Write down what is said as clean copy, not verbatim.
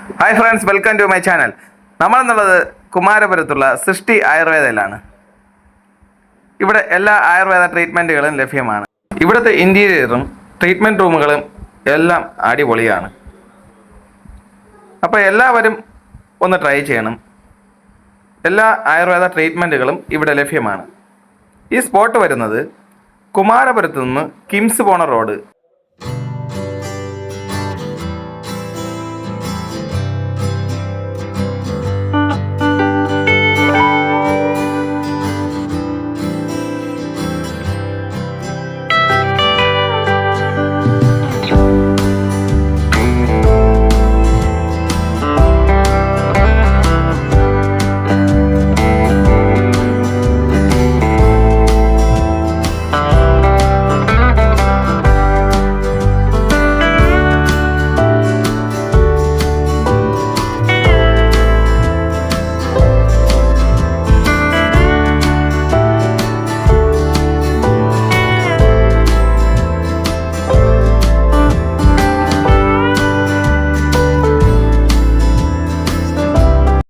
Hi friends, welcome to my channel. നമ്മളെന്നുള്ളത് കുമാരപുരത്തുള്ള സൃഷ്ടി ആയുർവേദയിലാണ്. ഇവിടെ എല്ലാ ആയുർവേദ ട്രീറ്റ്മെൻറ്റുകളും ലഭ്യമാണ്. ഇവിടുത്തെ ഇൻറ്റീരിയറും ട്രീറ്റ്മെൻറ്റ് റൂമുകളും എല്ലാം അടിപൊളിയാണ്. അപ്പോൾ എല്ലാവരും ഒന്ന് ട്രൈ ചെയ്യണം. എല്ലാ ആയുർവേദ ട്രീറ്റ്മെൻറ്റുകളും ഇവിടെ ലഭ്യമാണ്. ഈ സ്പോട്ട് വരുന്നത് കുമാരപുരത്തു നിന്ന് കിംസ് പോണ റോഡ്